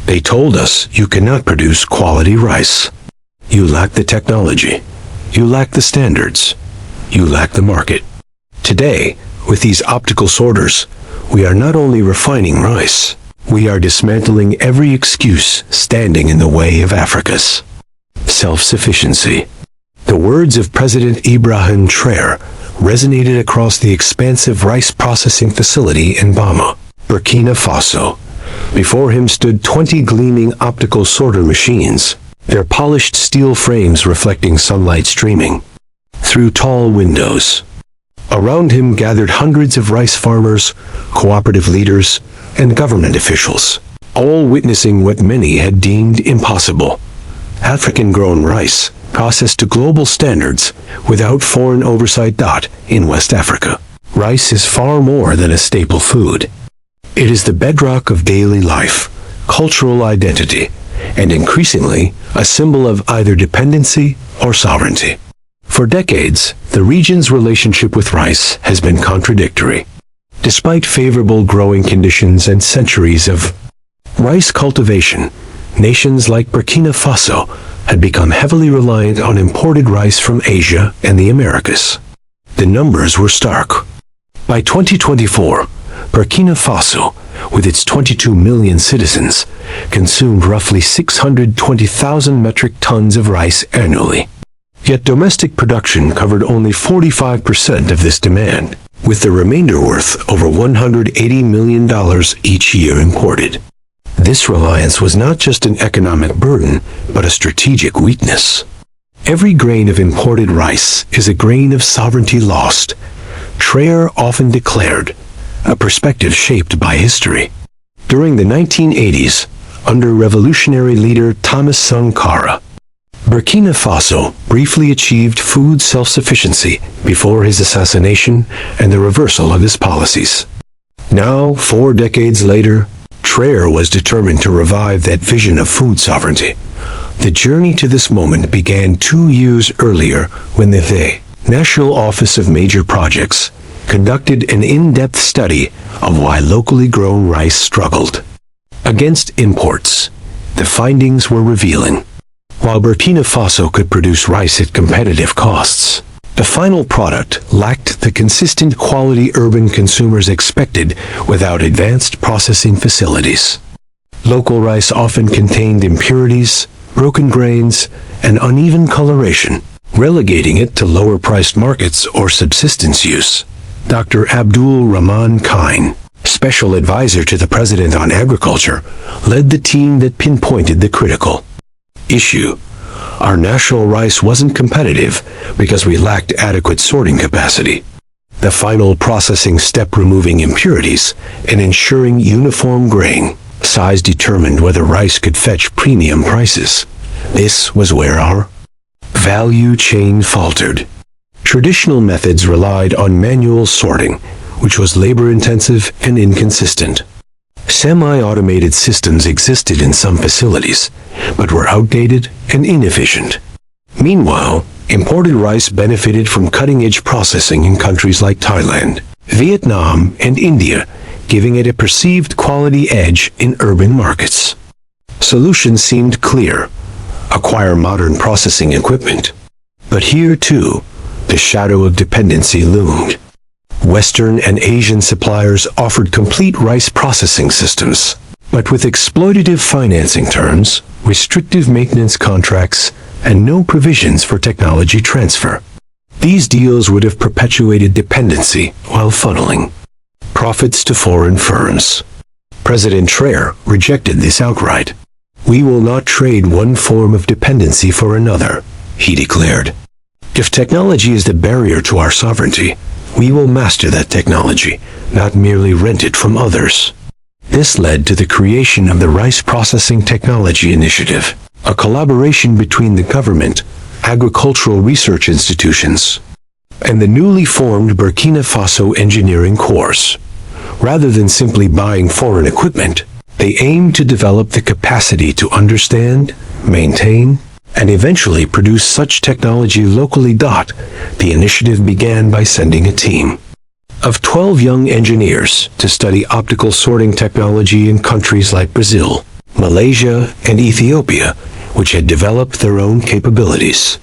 They told us you cannot produce quality rice. You lack the technology. You lack the standards. You lack the market. Today, with these optical sorters, we are not only refining rice, we are dismantling every excuse standing in the way of Africa's self-sufficiency. The words of President Ibrahim Traoré resonated across the expansive rice processing facility in Bama, Burkina Faso. Before him stood 20 gleaming optical sorter machines, their polished steel frames reflecting sunlight streaming through tall windows. Around him gathered hundreds of rice farmers, cooperative leaders, and government officials, all witnessing what many had deemed impossible. African-grown rice, processed to global standards without foreign oversight. In West Africa, rice is far more than a staple food. It is the bedrock of daily life, cultural identity, and increasingly a symbol of either dependency or sovereignty. For decades, the region's relationship with rice has been contradictory. Despite favorable growing conditions and centuries of rice cultivation, nations like Burkina Faso had become heavily reliant on imported rice from Asia and the Americas. The numbers were stark. By 2024, Burkina Faso, with its 22 million citizens, consumed roughly 620,000 metric tons of rice annually. Yet domestic production covered only 45% of this demand, with the remainder worth over $180 million each year imported. This reliance was not just an economic burden, but a strategic weakness. Every grain of imported rice is a grain of sovereignty lost, Traoré often declared, a perspective shaped by history. During the 1980s, under revolutionary leader Thomas Sankara, Burkina Faso briefly achieved food self-sufficiency before his assassination and the reversal of his policies. Now, 4 decades later, Traoré was determined to revive that vision of food sovereignty. The journey to this moment began 2 years earlier when the National Office of Major Projects conducted an in-depth study of why locally grown rice struggled against imports. The findings were revealing. While Burkina Faso could produce rice at competitive costs, the final product lacked the consistent quality urban consumers expected without advanced processing facilities. Local rice often contained impurities, broken grains, and uneven coloration, relegating it to lower-priced markets or subsistence use. Dr. Abdul Rahman Kine, special advisor to the President on Agriculture, led the team that pinpointed the critical issue. Our national rice wasn't competitive because we lacked adequate sorting capacity. The final processing step, removing impurities and ensuring uniform grain size, determined whether rice could fetch premium prices. This was where our value chain faltered. Traditional methods relied on manual sorting, which was labor-intensive and inconsistent. Semi-automated systems existed in some facilities, but were outdated and inefficient. Meanwhile, imported rice benefited from cutting-edge processing in countries like Thailand, Vietnam, and India, giving it a perceived quality edge in urban markets. Solutions seemed clear: acquire modern processing equipment. But here, too, the shadow of dependency loomed. Western and Asian suppliers offered complete rice processing systems, but with exploitative financing terms, restrictive maintenance contracts, and no provisions for technology transfer. These deals would have perpetuated dependency while funneling profits to foreign firms. President Traoré rejected this outright. "We will not trade one form of dependency for another," he declared. "If technology is the barrier to our sovereignty, we will master that technology, not merely rent it from others." This led to the creation of the Rice Processing Technology Initiative, a collaboration between the government, agricultural research institutions, and the newly formed Burkina Faso Engineering Corps. Rather than simply buying foreign equipment, they aimed to develop the capacity to understand, maintain, and eventually produce such technology locally. The initiative began by sending a team of 12 young engineers to study optical sorting technology in countries like Brazil, Malaysia, and Ethiopia, which had developed their own capabilities.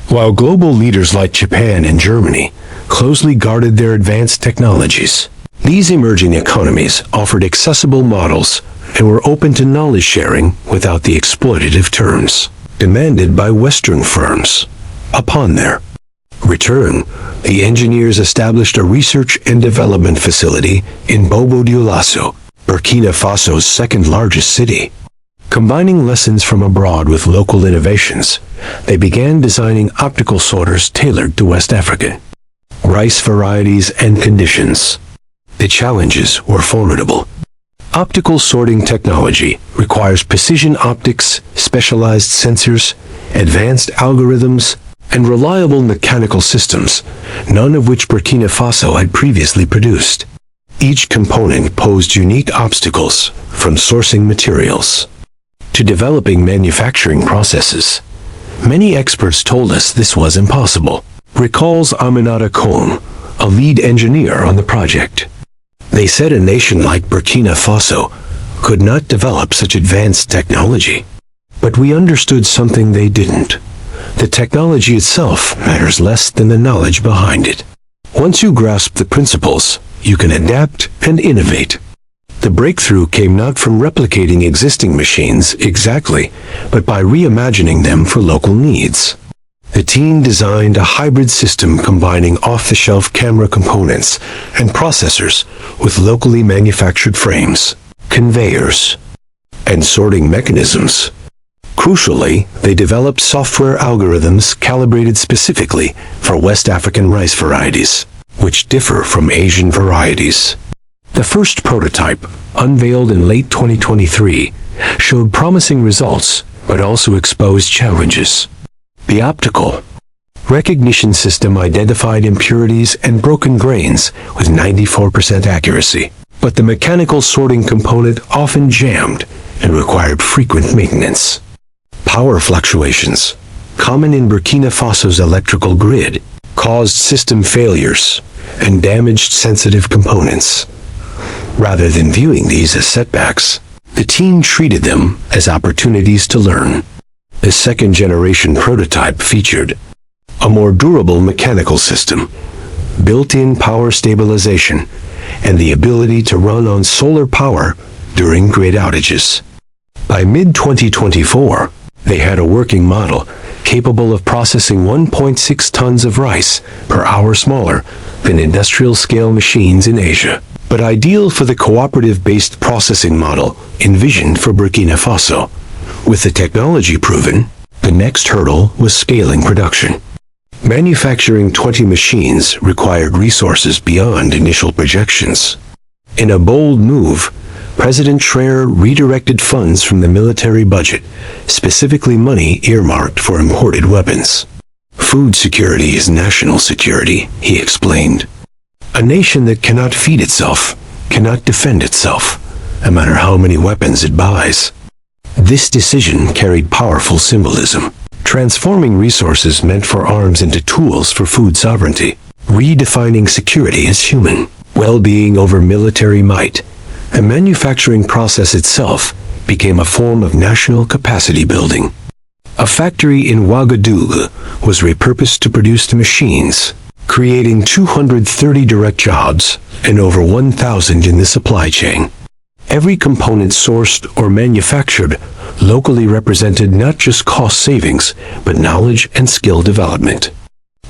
While global leaders like Japan and Germany closely guarded their advanced technologies, these emerging economies offered accessible models and were open to knowledge sharing without the exploitative terms demanded by Western firms. Upon their return, the engineers established a research and development facility in Bobo Dioulasso, Burkina Faso's second-largest city. Combining lessons from abroad with local innovations, they began designing optical sorters tailored to West African rice varieties and conditions. The challenges were formidable. Optical sorting technology requires precision optics, specialized sensors, advanced algorithms, and reliable mechanical systems, none of which Burkina Faso had previously produced. Each component posed unique obstacles, from sourcing materials to developing manufacturing processes. Many experts told us this was impossible, recalls Aminata Kohn, a lead engineer on the project. They said a nation like Burkina Faso could not develop such advanced technology. But we understood something they didn't. The technology itself matters less than the knowledge behind it. Once you grasp the principles, you can adapt and innovate. The breakthrough came not from replicating existing machines exactly, but by reimagining them for local needs. The team designed a hybrid system combining off-the-shelf camera components and processors with locally manufactured frames, conveyors, and sorting mechanisms. Crucially, they developed software algorithms calibrated specifically for West African rice varieties, which differ from Asian varieties. The first prototype, unveiled in late 2023, showed promising results, but also exposed challenges. The optical recognition system identified impurities and broken grains with 94% accuracy, but the mechanical sorting component often jammed and required frequent maintenance. Power fluctuations, common in Burkina Faso's electrical grid, caused system failures and damaged sensitive components. Rather than viewing these as setbacks, the team treated them as opportunities to learn. The second-generation prototype featured a more durable mechanical system, built-in power stabilization, and the ability to run on solar power during grid outages. By mid-2024, they had a working model capable of processing 1.6 tons of rice per hour, smaller than industrial-scale machines in Asia, but ideal for the cooperative-based processing model envisioned for Burkina Faso. With the technology proven, the next hurdle was scaling production. Manufacturing 20 machines required resources beyond initial projections. In a bold move, President Traoré redirected funds from the military budget, specifically money earmarked for imported weapons. Food security is national security, he explained. A nation that cannot feed itself cannot defend itself, no matter how many weapons it buys. This decision carried powerful symbolism. Transforming resources meant for arms into tools for food sovereignty, redefining security as human well-being over military might. The manufacturing process itself became a form of national capacity building. A factory in Ouagadougou was repurposed to produce the machines, creating 230 direct jobs and over 1,000 in the supply chain. Every component sourced or manufactured locally represented not just cost savings, but knowledge and skill development.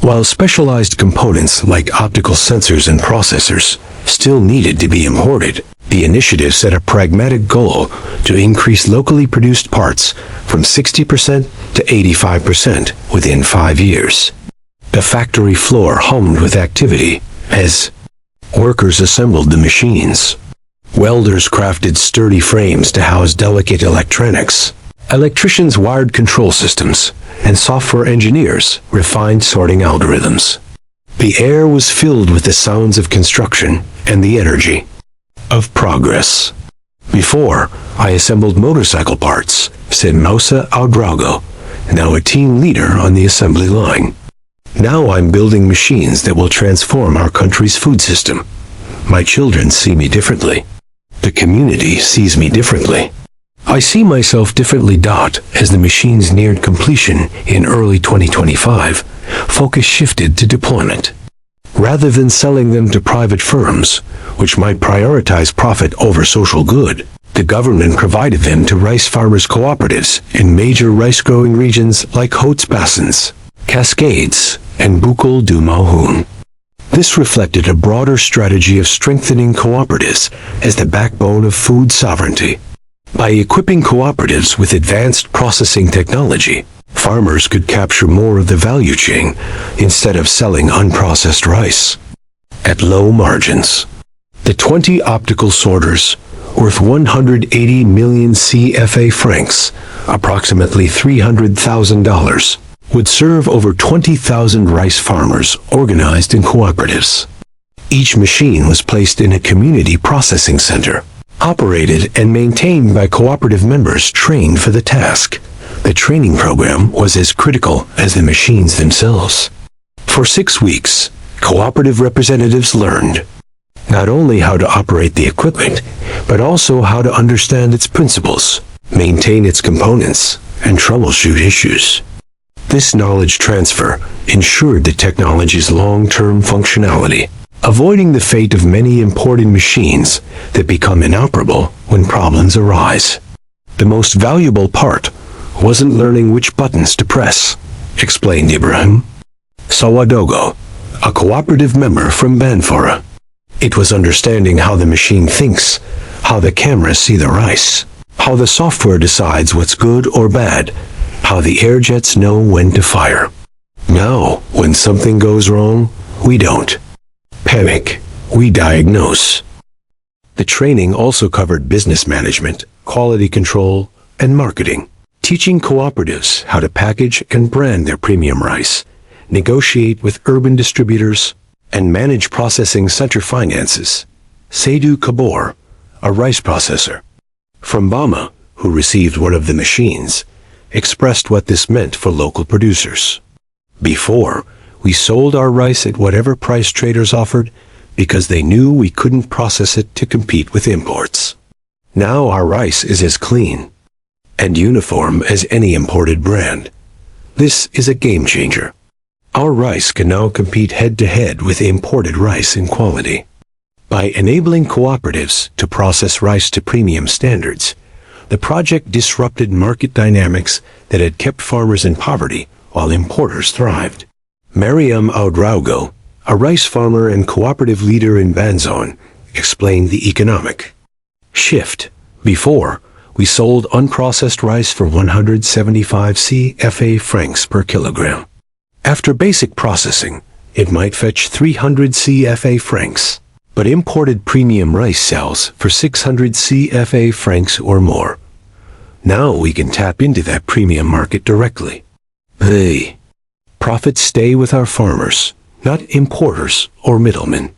While specialized components like optical sensors and processors still needed to be imported, the initiative set a pragmatic goal to increase locally produced parts from 60% to 85% within 5 years. The factory floor hummed with activity as workers assembled the machines. Welders crafted sturdy frames to house delicate electronics. Electricians wired control systems, and software engineers refined sorting algorithms. The air was filled with the sounds of construction and the energy of progress. Before, I assembled motorcycle parts, said Moussa Ouedraogo, now a team leader on the assembly line. Now I'm building machines that will transform our country's food system. My children see me differently. The community sees me differently. I see myself differently. As the machines neared completion in early 2025, focus shifted to deployment. Rather than selling them to private firms, which might prioritize profit over social good, the government provided them to rice farmers' cooperatives in major rice-growing regions like Hautes-Bassins, Cascades, and Boucle du Mahon. This reflected a broader strategy of strengthening cooperatives as the backbone of food sovereignty. By equipping cooperatives with advanced processing technology, farmers could capture more of the value chain instead of selling unprocessed rice at low margins. The 20 optical sorters, worth 180 million CFA francs, approximately $300,000, would serve over 20,000 rice farmers organized in cooperatives. Each machine was placed in a community processing center, operated and maintained by cooperative members trained for the task. The training program was as critical as the machines themselves. For 6 weeks, cooperative representatives learned not only how to operate the equipment, but also how to understand its principles, maintain its components, and troubleshoot issues. This knowledge transfer ensured the technology's long-term functionality, avoiding the fate of many imported machines that become inoperable when problems arise. The most valuable part wasn't learning which buttons to press, explained Ibrahim Traoré, a cooperative member from Banfora. It was understanding how the machine thinks, how the cameras see the rice, how the software decides what's good or bad, how the air jets know when to fire. Now, when something goes wrong, we don't panic, we diagnose. The training also covered business management, quality control, and marketing, teaching cooperatives how to package and brand their premium rice, negotiate with urban distributors, and manage processing center finances. Seydou Kabor, a rice processor from Bama, who received one of the machines, expressed what this meant for local producers. Before, we sold our rice at whatever price traders offered because they knew we couldn't process it to compete with imports. Now our rice is as clean and uniform as any imported brand. This is a game changer. Our rice can now compete head-to-head with imported rice in quality. By enabling cooperatives to process rice to premium standards, the project disrupted market dynamics that had kept farmers in poverty while importers thrived. Mariam Oudraogo, a rice farmer and cooperative leader in Banzone, explained the economic shift. Before, we sold unprocessed rice for 175 CFA francs per kilogram. After basic processing, it might fetch 300 CFA francs, but imported premium rice sells for 600 CFA francs or more. Now we can tap into that premium market directly. Profits stay with our farmers, not importers or middlemen.